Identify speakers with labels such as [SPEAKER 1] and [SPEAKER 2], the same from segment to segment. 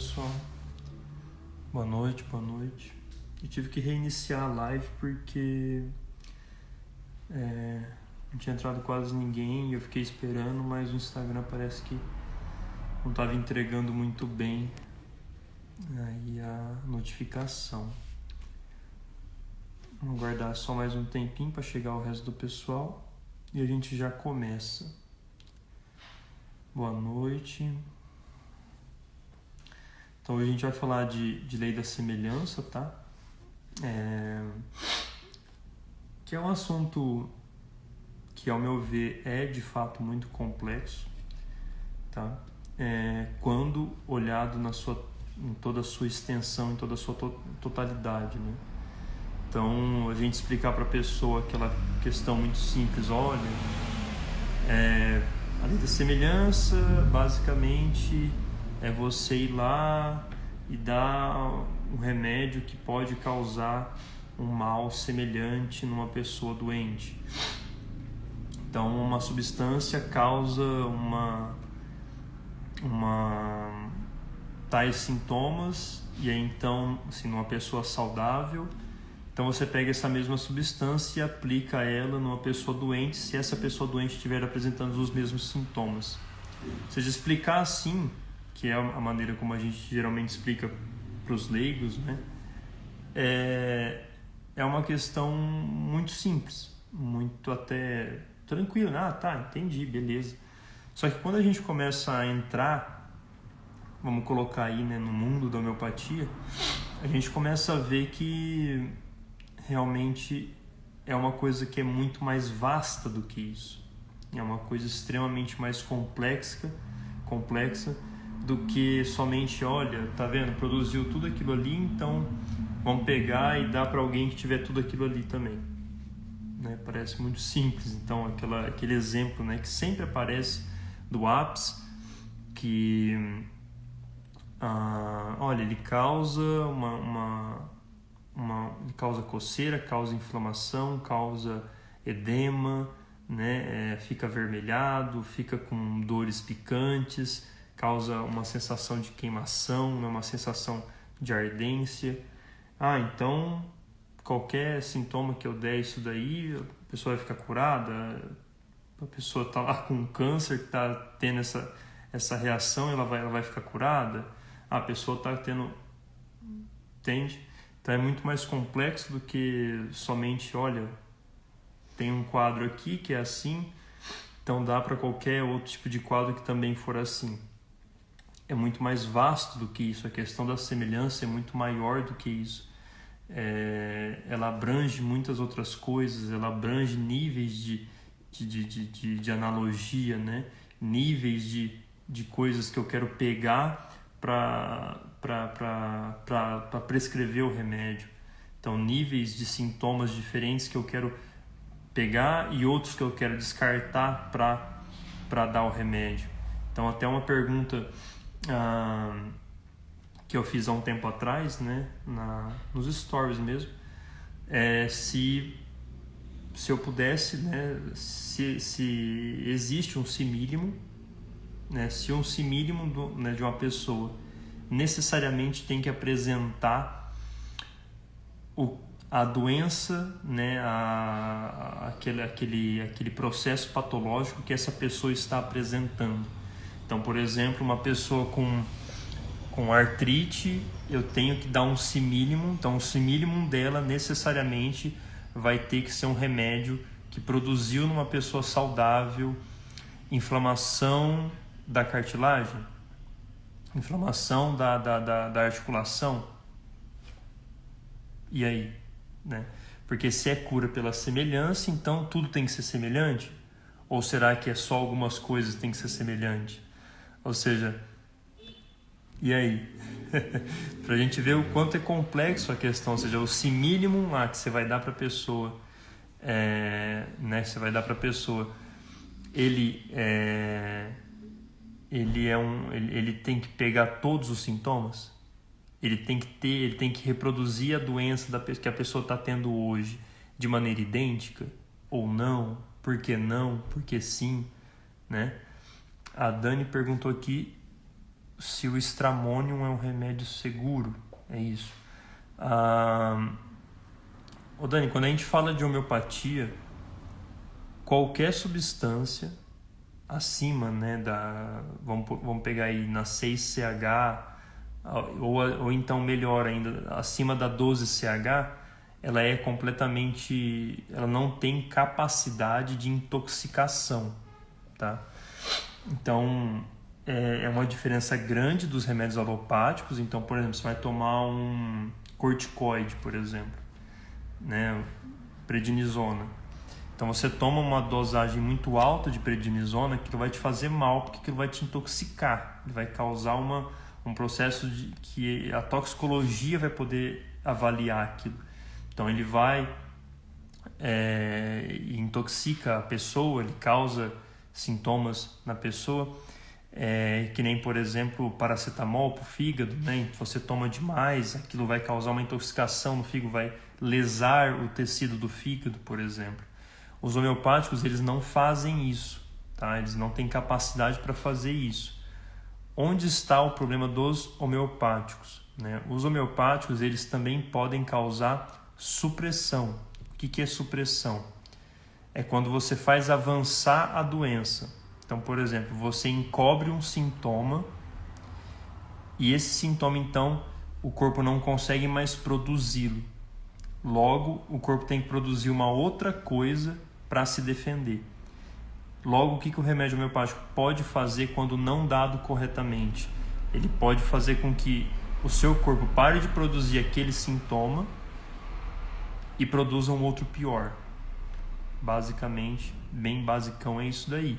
[SPEAKER 1] pessoal. Boa noite. Eu tive que reiniciar a live porque não tinha entrado quase ninguém e eu fiquei esperando, mas o Instagram parece que não estava entregando muito bem aí a notificação. Vamos guardar só mais um tempinho para chegar o resto do pessoal e a gente já começa. Boa noite. Então hoje a gente vai falar de lei da semelhança, tá? Que é um assunto que, ao meu ver, é de fato muito complexo, tá? Quando olhado em toda a sua extensão, em toda a sua totalidade, né? Então, a gente explicar para a pessoa aquela questão muito simples, olha, a lei da semelhança, basicamente, é você ir lá e dar um remédio que pode causar um mal semelhante numa pessoa doente. Então, uma substância causa tais sintomas, e aí então, assim, numa pessoa saudável, então você pega essa mesma substância e aplica ela numa pessoa doente, se essa pessoa doente estiver apresentando os mesmos sintomas. Ou seja, explicar assim, que é a maneira como a gente geralmente explica para os leigos, né? É uma questão muito simples, muito até tranquila. Ah, tá, entendi, beleza. Só que quando a gente começa a entrar, vamos colocar aí, né, no mundo da homeopatia, a gente começa a ver que realmente é uma coisa que é muito mais vasta do que isso. É uma coisa extremamente mais complexa do que somente, olha, tá vendo, produziu tudo aquilo ali, então vamos pegar e dar para alguém que tiver tudo aquilo ali também. Né? Parece muito simples. Então, aquele exemplo, né, que sempre aparece do ápice, que olha, ele causa causa coceira, causa inflamação, causa edema, né? Fica avermelhado, fica com dores picantes, causa uma sensação de queimação, né? Uma sensação de ardência. Então qualquer sintoma que eu der isso daí, a pessoa vai ficar curada. A pessoa está lá com câncer, que está tendo essa reação, ela vai ficar curada. A pessoa está tendo... Entende? Então é muito mais complexo do que somente, olha, tem um quadro aqui que é assim, então dá para qualquer outro tipo de quadro que também for assim. É muito mais vasto do que isso, a questão da semelhança é muito maior do que isso. Ela abrange muitas outras coisas, ela abrange níveis de analogia, né? Níveis de coisas que eu quero pegar para prescrever o remédio. Então, níveis de sintomas diferentes que eu quero pegar e outros que eu quero descartar para dar o remédio. Então, até uma pergunta que eu fiz há um tempo atrás, né, nos stories mesmo, se eu pudesse, né, se existe um si mínimo, né, se um si mínimo né, de uma pessoa necessariamente tem que apresentar a doença, né, aquele processo patológico que essa pessoa está apresentando. Então, por exemplo, uma pessoa com artrite, eu tenho que dar um si mínimo, então o si mínimo dela necessariamente vai ter que ser um remédio que produziu numa pessoa saudável inflamação da cartilagem, inflamação da articulação. E aí? Né? Porque se é cura pela semelhança, então tudo tem que ser semelhante? Ou será que é só algumas coisas que tem que ser semelhante? Ou seja, e aí? Para a gente ver o quanto é complexo a questão, ou seja, o si mínimo lá que você vai dar para a pessoa, né? Você vai dar para a pessoa, ele tem que pegar todos os sintomas. Ele tem que reproduzir a doença que a pessoa está tendo hoje de maneira idêntica ou não? Por que não? Por que sim? Né? A Dani perguntou aqui se o Stramonium é um remédio seguro. É isso. Ô Dani, quando a gente fala de homeopatia, qualquer substância acima, né, vamos pegar aí na 6CH, ou então melhor ainda, acima da 12CH, ela é completamente, ela não tem capacidade de intoxicação, tá? Então, é uma diferença grande dos remédios alopáticos. Então, por exemplo, você vai tomar um corticoide, por exemplo, né, prednisona. Então, você toma uma dosagem muito alta de prednisona, que vai te fazer mal, porque aquilo vai te intoxicar, vai causar um processo de que a toxicologia vai poder avaliar aquilo. Então, ele vai intoxica a pessoa, ele causa sintomas na pessoa, que nem, por exemplo, paracetamol para o fígado, né? Você toma demais, aquilo vai causar uma intoxicação no fígado, vai lesar o tecido do fígado, por exemplo. Os homeopáticos, eles não fazem isso, tá? Eles não têm capacidade para fazer isso. Onde está o problema dos homeopáticos, né? Os homeopáticos, eles também podem causar supressão. O que é supressão? É quando você faz avançar a doença. Então, por exemplo, você encobre um sintoma e esse sintoma, então, o corpo não consegue mais produzi-lo. Logo, o corpo tem que produzir uma outra coisa para se defender. Logo, o que o remédio homeopático pode fazer quando não dado corretamente? Ele pode fazer com que o seu corpo pare de produzir aquele sintoma e produza um outro pior. Basicamente, bem basicão é isso daí,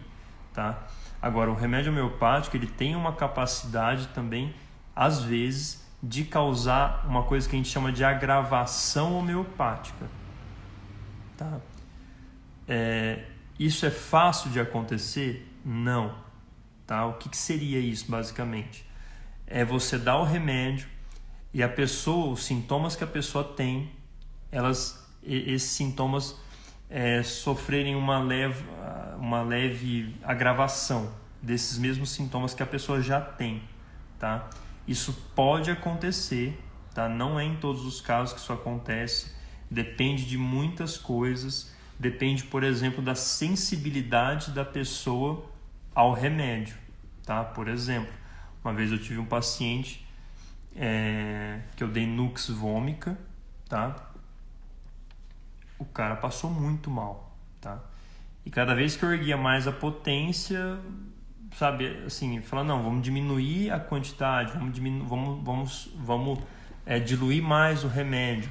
[SPEAKER 1] tá? Agora, o remédio homeopático, ele tem uma capacidade também, às vezes, de causar uma coisa que a gente chama de agravação homeopática, tá? Isso é fácil de acontecer? Não, tá? O que seria isso, basicamente? É você dar o remédio e a pessoa, os sintomas que a pessoa tem, esses sintomas sofrerem uma leve agravação desses mesmos sintomas que a pessoa já tem, tá? Isso pode acontecer, tá? Não é em todos os casos que isso acontece, depende de muitas coisas, depende, por exemplo, da sensibilidade da pessoa ao remédio, tá? Por exemplo, uma vez eu tive um paciente que eu dei Nux vomica, tá? O cara passou muito mal, tá? E cada vez que eu erguia mais a potência, sabe, assim, falar, não, vamos diminuir a quantidade, vamos diluir mais o remédio.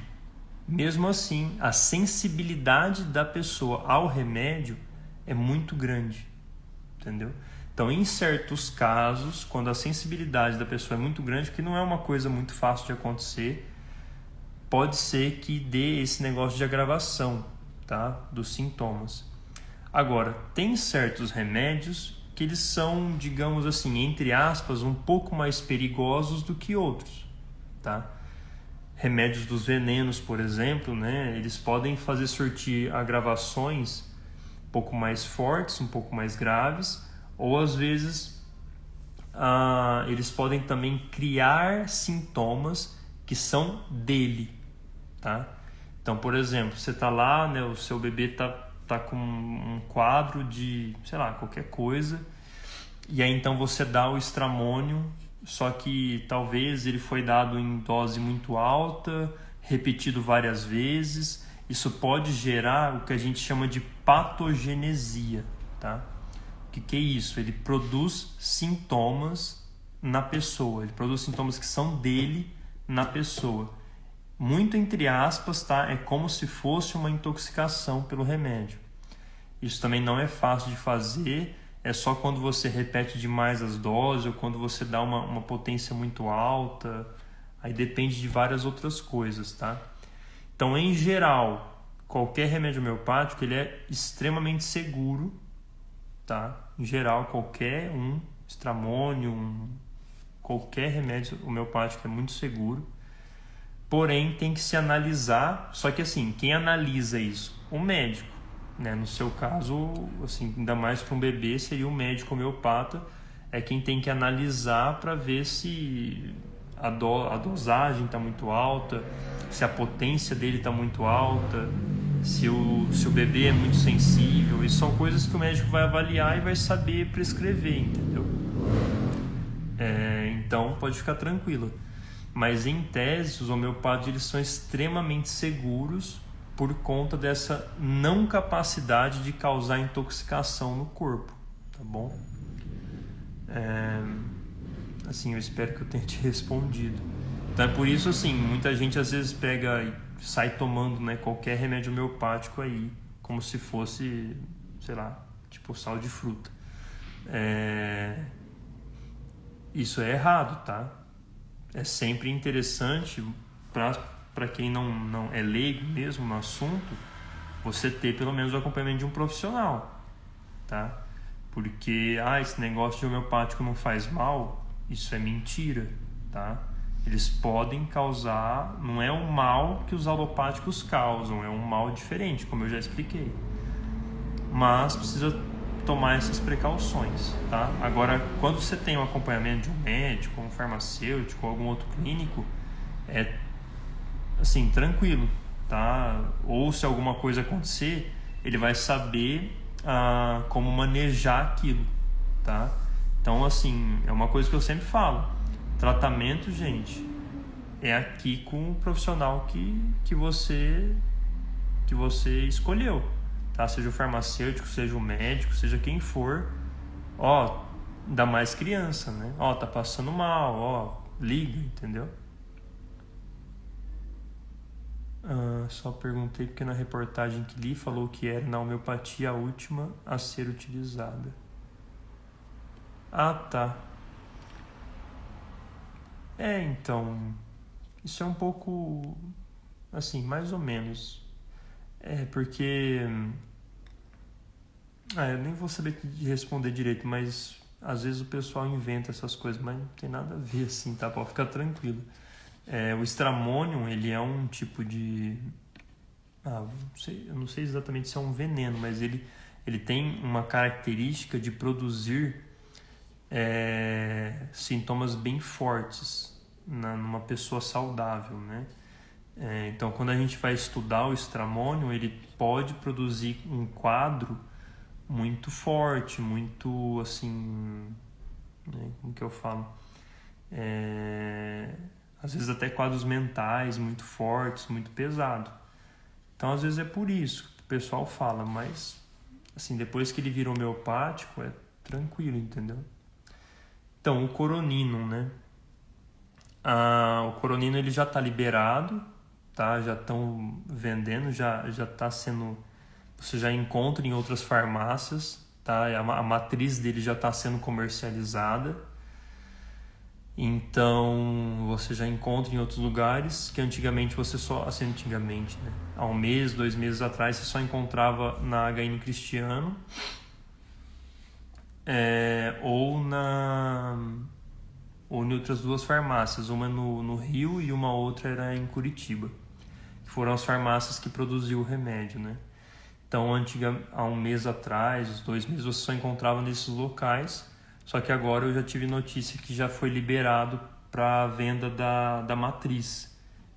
[SPEAKER 1] Mesmo assim, a sensibilidade da pessoa ao remédio é muito grande, entendeu? Então, em certos casos, quando a sensibilidade da pessoa é muito grande, que não é uma coisa muito fácil de acontecer, pode ser que dê esse negócio de agravação, tá? Dos sintomas. Agora, tem certos remédios que eles são, digamos assim, entre aspas, um pouco mais perigosos do que outros, tá? Remédios dos venenos, por exemplo, né? Eles podem fazer surtir agravações um pouco mais fortes, um pouco mais graves, ou às vezes eles podem também criar sintomas que são dele, tá? Então, por exemplo, você está lá, né, o seu bebê tá com um quadro de, sei lá, qualquer coisa, e aí então você dá o Stramonium, só que talvez ele foi dado em dose muito alta, repetido várias vezes. Isso pode gerar o que a gente chama de patogenesia, tá? O que é isso? Ele produz sintomas na pessoa, ele produz sintomas que são dele na pessoa. Muito entre aspas, tá? É como se fosse uma intoxicação pelo remédio. Isso também não é fácil de fazer, é só quando você repete demais as doses ou quando você dá uma potência muito alta, aí depende de várias outras coisas, tá? Então, em geral, qualquer remédio homeopático, ele é extremamente seguro, tá? Em geral, qualquer Stramonium, qualquer remédio homeopático é muito seguro, porém tem que se analisar, só que assim, quem analisa isso? O médico. Né? No seu caso, assim, ainda mais para um bebê, seria um médico homeopata, é quem tem que analisar para ver se a dosagem está muito alta, se a potência dele está muito alta, se o bebê é muito sensível. Isso são coisas que o médico vai avaliar e vai saber prescrever, entendeu? Então pode ficar tranquilo. Mas em tese, os homeopatas eles são extremamente seguros por conta dessa não capacidade de causar intoxicação no corpo, tá bom? Assim, eu espero que eu tenha te respondido. Então é por isso, assim, muita gente às vezes pega e sai tomando, né, qualquer remédio homeopático aí, como se fosse, sei lá, tipo sal de fruta. Isso é errado, tá? É sempre interessante para quem não é leigo mesmo no assunto, você ter pelo menos o acompanhamento de um profissional, tá? Porque esse negócio de homeopático não faz mal, isso é mentira, tá? Eles podem causar, não é um mal que os alopáticos causam, é um mal diferente, como eu já expliquei. Mas precisa tomar essas precauções, tá? Agora, quando você tem um acompanhamento de um médico, um farmacêutico, algum outro clínico, é assim, tranquilo, tá? Ou se alguma coisa acontecer, ele vai saber como manejar aquilo, tá? Então, assim, é uma coisa que eu sempre falo. Tratamento, gente, é aqui com o profissional que você escolheu, tá? Seja o farmacêutico, seja o médico, seja quem for. Ainda mais criança, né? Tá passando mal, liga, entendeu? Só perguntei porque na reportagem que li falou que era na homeopatia a última a ser utilizada. Tá. Então, isso é um pouco, assim, mais ou menos. Porque... eu nem vou saber responder direito, mas às vezes o pessoal inventa essas coisas, mas não tem nada a ver assim, tá? Pode ficar tranquilo. O Stramonium, ele é um tipo de... eu não sei exatamente se é um veneno, mas ele tem uma característica de produzir sintomas bem fortes numa pessoa saudável, né? Então, quando a gente vai estudar o Stramonium, ele pode produzir um quadro muito forte, muito assim, como que eu falo? Às vezes até quadros mentais muito fortes, muito pesado. Então, às vezes é por isso que o pessoal fala, mas assim, depois que ele vira homeopático, é tranquilo, entendeu? Então, o Coroninum, né? O Coroninum ele já está liberado, tá? Já estão vendendo, já está sendo... Você já encontra em outras farmácias, tá? A matriz dele já está sendo comercializada. Então, você já encontra em outros lugares que antigamente você só... Assim, antigamente, né? Há 1 mês, 2 meses atrás, você só encontrava na HN Cristiano ou em outras 2 farmácias, uma no Rio e uma outra era em Curitiba, que foram as farmácias que produziu o remédio, né? Então, há 1 mês atrás, 2 meses, você só encontrava nesses locais, só que agora eu já tive notícia que já foi liberado para venda da matriz.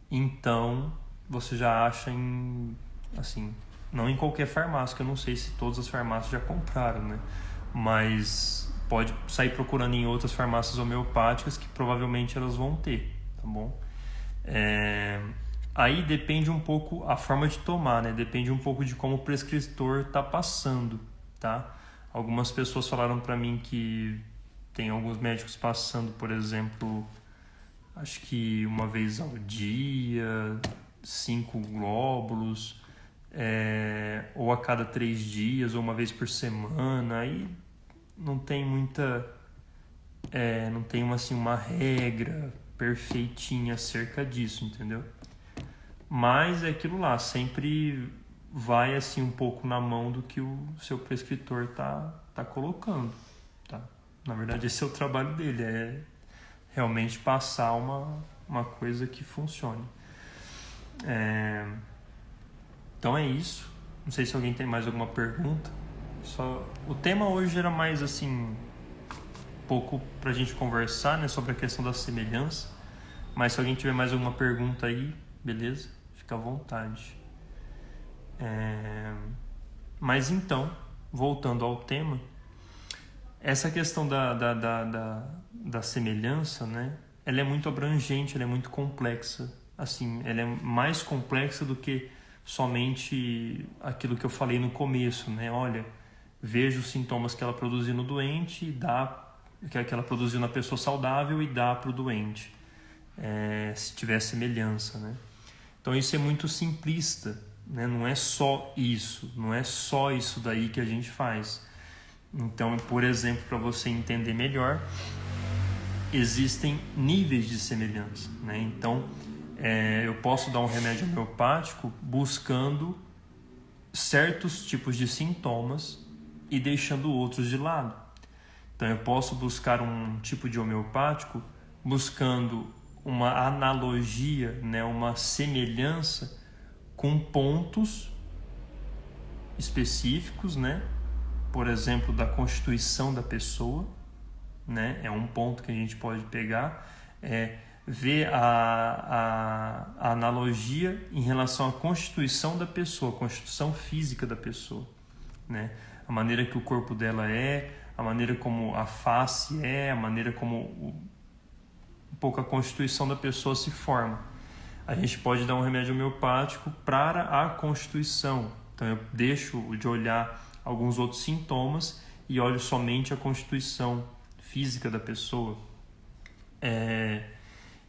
[SPEAKER 1] Então, você já acha não em qualquer farmácia, que eu não sei se todas as farmácias já compraram, né? Mas pode sair procurando em outras farmácias homeopáticas que provavelmente elas vão ter, tá bom? Aí depende um pouco a forma de tomar, né? Depende um pouco de como o prescritor está passando, tá? Algumas pessoas falaram para mim que tem alguns médicos passando, por exemplo, acho que 1 vez ao dia, 5 glóbulos, ou a cada 3 dias, ou 1 vez por semana. Aí não tem muita... não tem uma regra perfeitinha acerca disso, entendeu? Mas é aquilo lá, sempre vai assim um pouco na mão do que o seu prescritor tá colocando, tá? Na verdade, esse é o trabalho dele, é realmente passar uma coisa que funcione. Então é isso. Não sei se alguém tem mais alguma pergunta. O tema hoje era mais assim, pouco para a gente conversar, né, sobre a questão da semelhança. Mas se alguém tiver mais alguma pergunta aí, beleza? Fica à vontade. Mas então, voltando ao tema, essa questão da semelhança, né, ela é muito abrangente, ela é muito complexa. Assim, ela é mais complexa do que somente aquilo que eu falei no começo, né? Olha, veja os sintomas que ela produziu no doente e dá, que ela produziu na pessoa saudável e dá para o doente, se tiver semelhança, né? Então isso é muito simplista, né? Não é só isso, não é só isso daí que a gente faz. Então, por exemplo, para você entender melhor, existem níveis de semelhança, né? Então, eu posso dar um remédio homeopático buscando certos tipos de sintomas e deixando outros de lado. Então, eu posso buscar um tipo de homeopático buscando uma analogia, né, uma semelhança com pontos específicos, né? Por exemplo, da constituição da pessoa, né? É um ponto que a gente pode pegar, ver a analogia em relação à constituição da pessoa, a constituição física da pessoa, né? A maneira que o corpo dela a maneira como a face a maneira como um pouco a constituição da pessoa se forma. A gente pode dar um remédio homeopático para a constituição. Então eu deixo de olhar alguns outros sintomas e olho somente a constituição física da pessoa.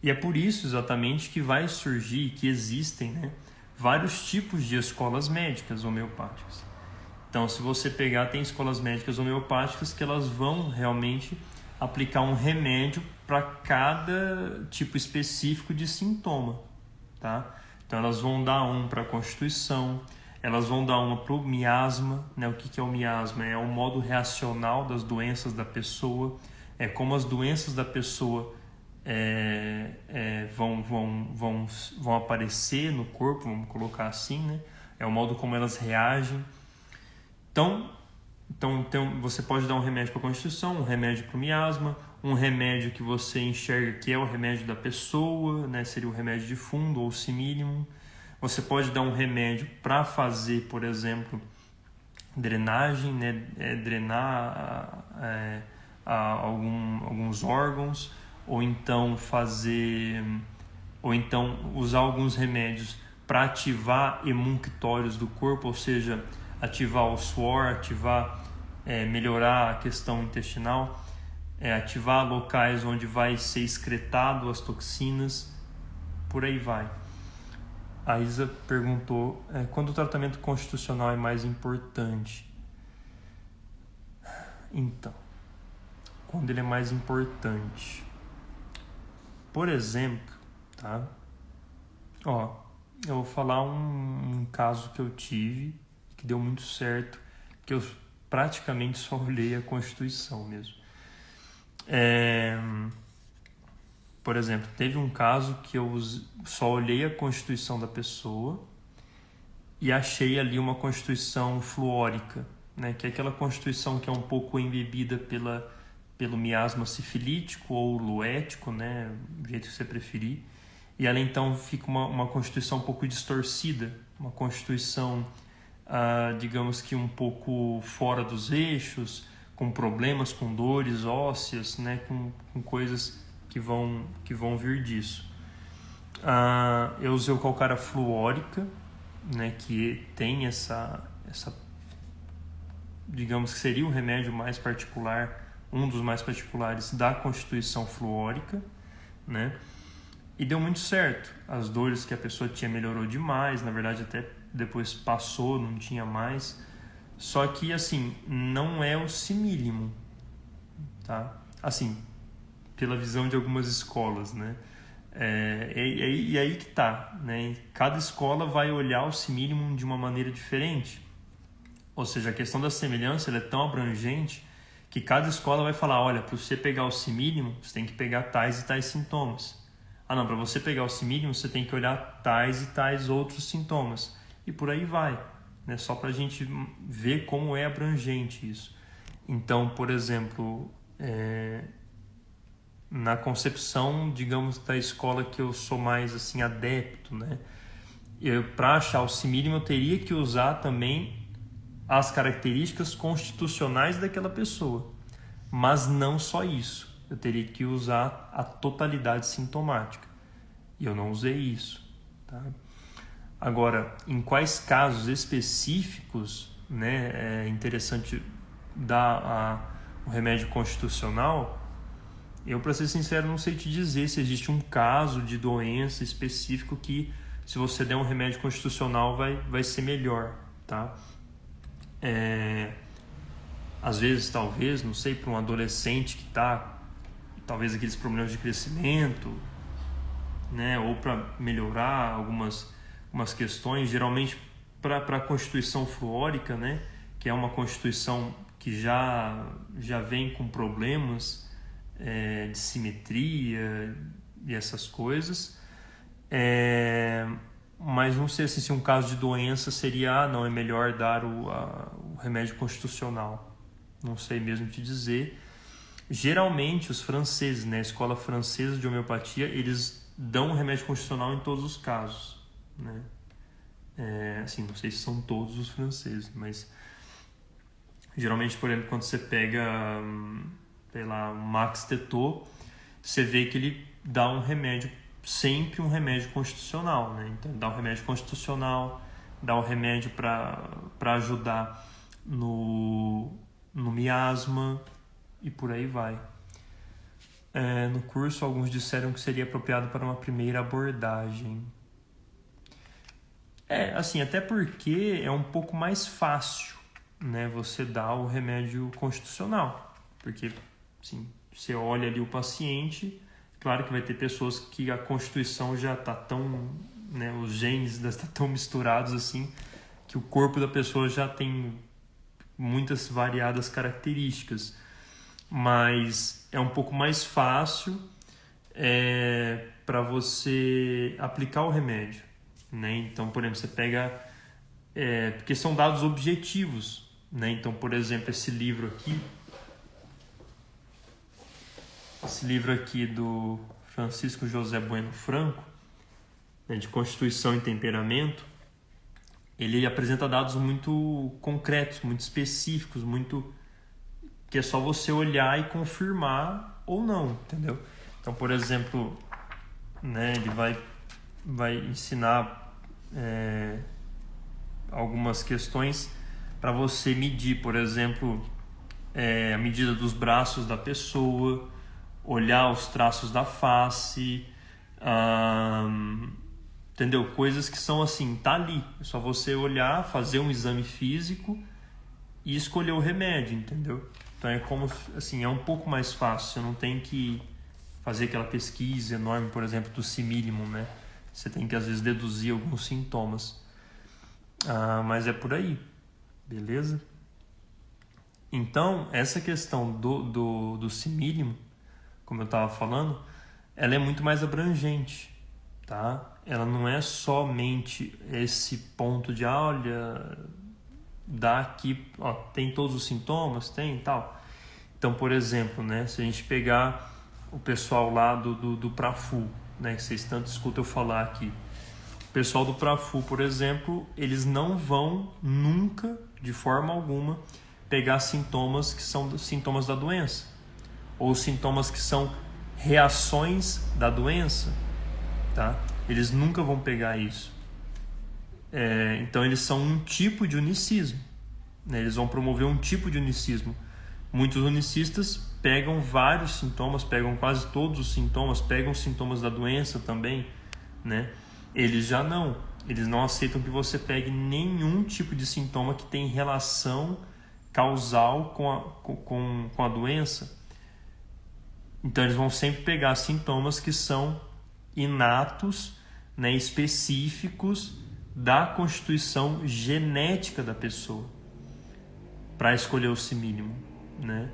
[SPEAKER 1] E é por isso exatamente que vai surgir, que existem, né, vários tipos de escolas médicas homeopáticas. Então, se você pegar, tem escolas médicas homeopáticas que elas vão realmente aplicar um remédio para cada tipo específico de sintoma, tá? Então, elas vão dar um para a constituição, elas vão dar uma para o miasma, né? O que é o miasma? É o modo reacional das doenças da pessoa, é como as doenças da pessoa vão aparecer no corpo, vamos colocar assim, né? É o modo como elas reagem. Então você pode dar um remédio para a constituição, um remédio para o miasma, um remédio que você enxerga que é o remédio da pessoa, né? Seria o remédio de fundo ou similium. Você pode dar um remédio para fazer, por exemplo, drenagem, né? Drenar alguns órgãos, ou então usar alguns remédios para ativar emunctórios do corpo, ou seja, ativar o suor, melhorar a questão intestinal, ativar locais onde vai ser excretado as toxinas, por aí vai. A Isa perguntou, quando o tratamento constitucional é mais importante? Então, quando ele é mais importante? Por exemplo, tá? Eu vou falar um caso que eu tive, que deu muito certo, que eu praticamente só olhei a Constituição mesmo. Por exemplo, teve um caso que eu só olhei a Constituição da pessoa e achei ali uma Constituição fluórica, né? Que é aquela Constituição que é um pouco embebida pelo miasma sifilítico ou luético, né? Do jeito que você preferir. E ela então fica uma Constituição um pouco distorcida, uma Constituição, digamos que um pouco fora dos eixos, com problemas, com dores ósseas, né? Com coisas que vão vir disso. Eu usei o calcária fluórica, né? Que tem essa, digamos que seria o remédio mais particular, um dos mais particulares da constituição fluórica, né? E deu muito certo. As dores que a pessoa tinha melhorou demais, na verdade até depois passou, não tinha mais. Só que, assim, não é o simílimo, tá? Assim, pela visão de algumas escolas, né? E aí que tá, né? Cada escola vai olhar o simílimo de uma maneira diferente. Ou seja, a questão da semelhança ela é tão abrangente que cada escola vai falar, olha, para você pegar o simílimo, você tem que pegar tais e tais sintomas. Não, para você pegar o simílimo, você tem que olhar tais e tais outros sintomas. E por aí vai, né? Só para a gente ver como é abrangente isso. Então, por exemplo, na concepção, digamos, da escola que eu sou mais assim adepto, né? Para achar o simílimo eu teria que usar também as características constitucionais daquela pessoa, mas não só isso. Eu teria que usar a totalidade sintomática e eu não usei isso, tá? Agora, em quais casos específicos, né, é interessante dar o remédio constitucional? Eu, para ser sincero, não sei te dizer se existe um caso de doença específico que, se você der um remédio constitucional, vai ser melhor, tá? Às vezes, talvez, não sei, para um adolescente que está, talvez, aqueles problemas de crescimento, né? Ou para melhorar algumas questões, geralmente para a constituição fluórica, né? Que é uma constituição que já vem com problemas de simetria e essas coisas, mas não sei se um caso de doença seria, não, é melhor dar o remédio constitucional, não sei mesmo te dizer. Geralmente os franceses, né, a escola francesa de homeopatia, eles dão o remédio constitucional em todos os casos, né? Assim, não sei se são todos os franceses, mas geralmente, por exemplo, quando você pega, sei lá, um Max Tetô, você vê que ele dá um remédio, sempre um remédio constitucional, né? Então, dá um remédio constitucional, dá um remédio para ajudar no miasma e por aí vai. No curso, alguns disseram que seria apropriado para uma primeira abordagem. Assim, até porque é um pouco mais fácil, né, você dar o remédio constitucional, porque assim, você olha ali o paciente, claro que vai ter pessoas que a constituição já está tão, né, os genes estão tão misturados assim, que o corpo da pessoa já tem muitas variadas características, mas é um pouco mais fácil para você aplicar o remédio, né? Então, por exemplo, você pega, porque são dados objetivos, né? Então, por exemplo, esse livro aqui do Francisco José Bueno Franco, né, de Constituição e Temperamento, ele apresenta dados muito concretos, muito específicos, que é só você olhar e confirmar ou não, entendeu? Então, por exemplo, né, ele vai ensinar algumas questões para você medir, por exemplo, a medida dos braços da pessoa, olhar os traços da face, entendeu? Coisas que são assim, tá ali, é só você olhar, fazer um exame físico e escolher o remédio, entendeu? Então é como, assim, é um pouco mais fácil, você não tem que fazer aquela pesquisa enorme, por exemplo, do simílimo, né? Você tem que às vezes deduzir alguns sintomas, mas é por aí, beleza? Então essa questão do simílimo, como eu estava falando, ela é muito mais abrangente, tá? Ela não é somente esse ponto de, olha, dá aqui, ó, tem todos os sintomas, tem e tal. Então, por exemplo, né, se a gente pegar o pessoal lá do Prafu, né, que vocês tanto escutam eu falar aqui, o pessoal do Prafu, por exemplo, eles não vão nunca, de forma alguma, pegar sintomas que são sintomas da doença, ou sintomas que são reações da doença, tá? Eles nunca vão pegar isso. Então eles são um tipo de unicismo, né? Eles vão promover um tipo de unicismo. Muitos unicistas pegam vários sintomas, pegam quase todos os sintomas, pegam os sintomas da doença também, né? Eles não aceitam que você pegue nenhum tipo de sintoma que tem relação causal com a doença. Então eles vão sempre pegar sintomas que são inatos, né, específicos da constituição genética da pessoa, para escolher o simílimo, né?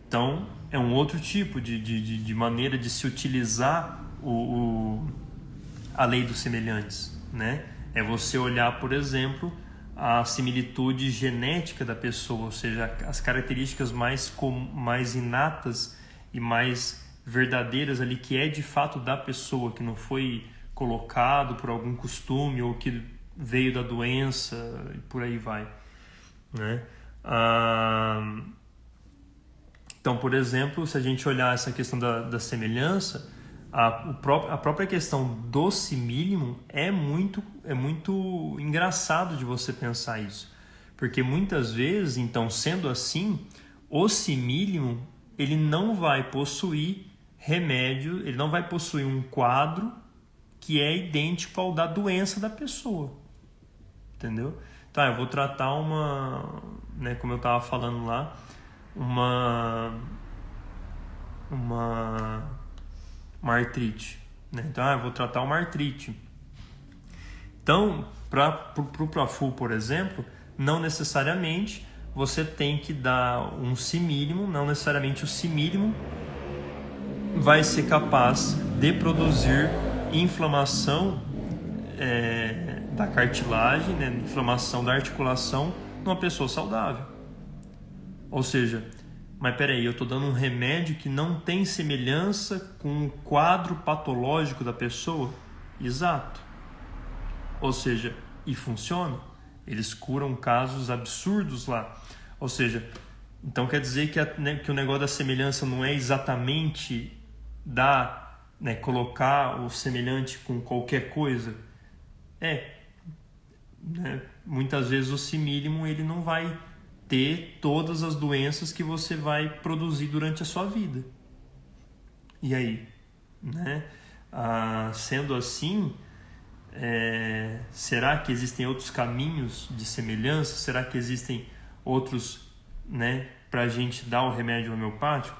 [SPEAKER 1] Então é um outro tipo de maneira de se utilizar a lei dos semelhantes, né? É você olhar, por exemplo, a similitude genética da pessoa, ou seja, as características mais inatas e mais verdadeiras ali, que é de fato da pessoa, que não foi colocado por algum costume ou que veio da doença e por aí vai, né? Então, por exemplo, se a gente olhar essa questão da semelhança, a própria questão do simílimo é muito engraçado de você pensar isso. Porque muitas vezes, então, sendo assim, o simílimo ele não vai possuir remédio, ele não vai possuir um quadro que é idêntico ao da doença da pessoa. Entendeu? Tá, eu vou tratar né, como eu estava falando lá, uma artrite, né? Então, eu vou tratar uma artrite. Então, para o Profu, por exemplo, não necessariamente você tem que dar um simílimo, não necessariamente o simílimo vai ser capaz de produzir inflamação da cartilagem, né? Inflamação da articulação numa pessoa saudável. Ou seja, mas peraí, eu estou dando um remédio que não tem semelhança com o quadro patológico da pessoa? Exato. Ou seja, e funciona. Eles curam casos absurdos lá. Ou seja, então quer dizer que o negócio da semelhança não é exatamente colocar o semelhante com qualquer coisa? Né? Muitas vezes o simílimo ele não vai ter todas as doenças que você vai produzir durante a sua vida. E aí? Né? Sendo assim, será que existem outros caminhos de semelhança? Será que existem outros, né, para a gente dar o remédio homeopático?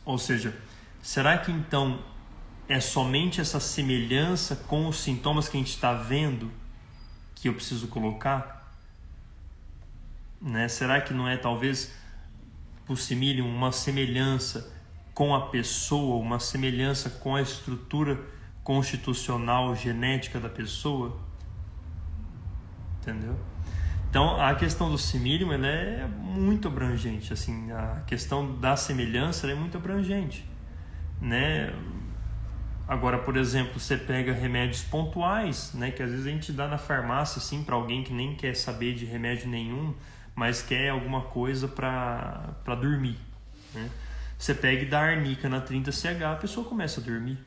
[SPEAKER 1] Ou seja, será que então é somente essa semelhança com os sintomas que a gente está vendo que eu preciso colocar? Né? Será que não é talvez por simílio uma semelhança com a pessoa, uma semelhança com a estrutura constitucional genética da pessoa? Entendeu? Então a questão do simílio ela é muito abrangente, assim, a questão da semelhança ela é muito abrangente, né? Agora, por exemplo, você pega remédios pontuais, né, que às vezes a gente dá na farmácia assim para alguém que nem quer saber de remédio nenhum, mas quer alguma coisa para dormir, né? Você pega e dá arnica na 30CH, a pessoa começa a dormir.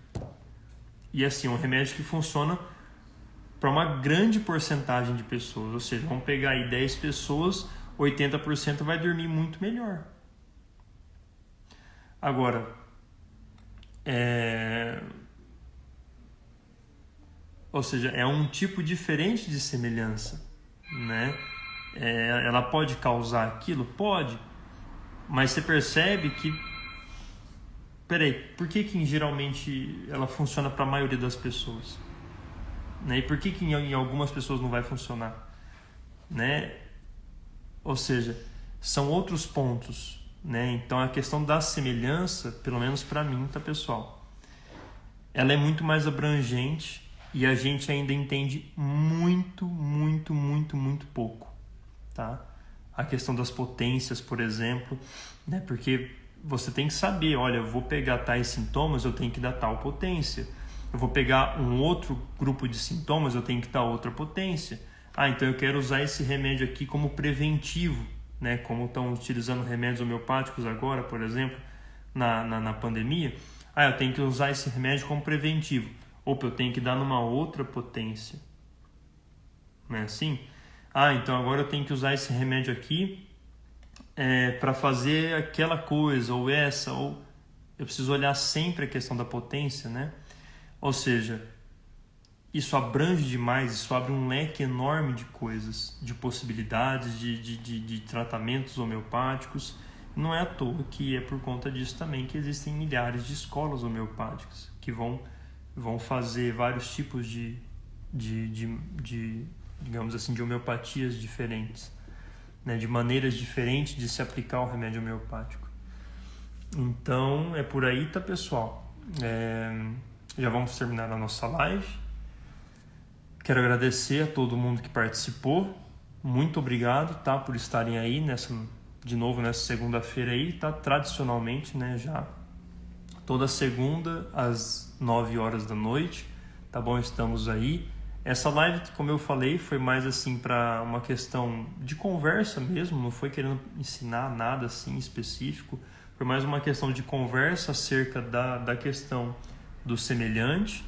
[SPEAKER 1] E assim, é um remédio que funciona para uma grande porcentagem de pessoas, ou seja, vamos pegar aí 10 pessoas, 80% vai dormir muito melhor. Agora, ou seja, é um tipo diferente de semelhança, né? Ela pode causar aquilo? Pode, mas você percebe que, peraí, por que geralmente ela funciona para a maioria das pessoas? Né? E por que em algumas pessoas não vai funcionar? Né? Ou seja, são outros pontos, né? Então a questão da semelhança, pelo menos para mim, tá, pessoal? Ela é muito mais abrangente e a gente ainda entende muito, muito, muito, muito pouco, tá? A questão das potências, por exemplo, né? Porque você tem que saber, olha, eu vou pegar tais sintomas, eu tenho que dar tal potência. Eu vou pegar um outro grupo de sintomas, eu tenho que dar outra potência. Então eu quero usar esse remédio aqui como preventivo, né? Como estão utilizando remédios homeopáticos agora, por exemplo, na pandemia. Eu tenho que usar esse remédio como preventivo. Opa, eu tenho que dar numa outra potência. Não é assim? Então agora eu tenho que usar esse remédio aqui para fazer aquela coisa, ou essa, ou... Eu preciso olhar sempre a questão da potência, né? Ou seja, isso abrange demais, isso abre um leque enorme de coisas, de possibilidades, de tratamentos homeopáticos. Não é à toa que é por conta disso também que existem milhares de escolas homeopáticas que vão fazer vários tipos de digamos assim, de homeopatias diferentes, né? De maneiras diferentes de se aplicar o remédio homeopático. Então, é por aí, tá, pessoal? Já vamos terminar a nossa live. Quero agradecer a todo mundo que participou, muito obrigado, tá, por estarem aí de novo nessa segunda-feira aí, tá, tradicionalmente, né, já toda segunda às 9 horas da noite, tá bom? Estamos aí. Essa live, como eu falei, foi mais assim para uma questão de conversa mesmo, não foi querendo ensinar nada assim específico, foi mais uma questão de conversa acerca da questão do semelhante,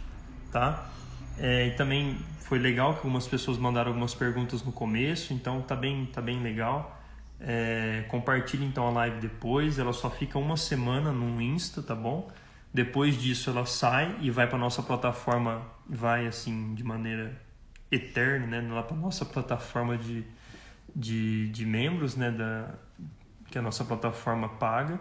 [SPEAKER 1] tá? E também foi legal que algumas pessoas mandaram algumas perguntas no começo, então tá bem legal. Compartilhe então a live depois, ela só fica uma semana no Insta, tá bom? Depois disso ela sai e vai para nossa plataforma, vai assim de maneira eterna, né? Lá para nossa plataforma de membros, né? Que a nossa plataforma paga.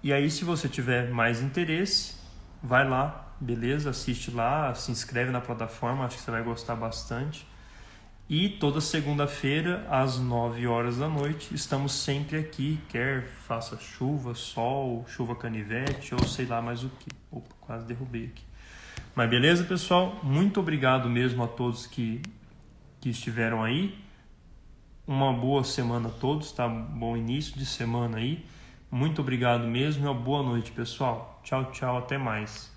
[SPEAKER 1] E aí, se você tiver mais interesse, vai lá, beleza? Assiste lá, se inscreve na plataforma, acho que você vai gostar bastante. E toda segunda-feira, às 9 horas da noite, estamos sempre aqui, quer faça chuva, sol, chuva canivete ou sei lá mais o que. Opa, quase derrubei aqui. Mas beleza, pessoal? Muito obrigado mesmo a todos que estiveram aí. Uma boa semana a todos, tá? Bom início de semana aí. Muito obrigado mesmo e uma boa noite, pessoal. Tchau, tchau, até mais.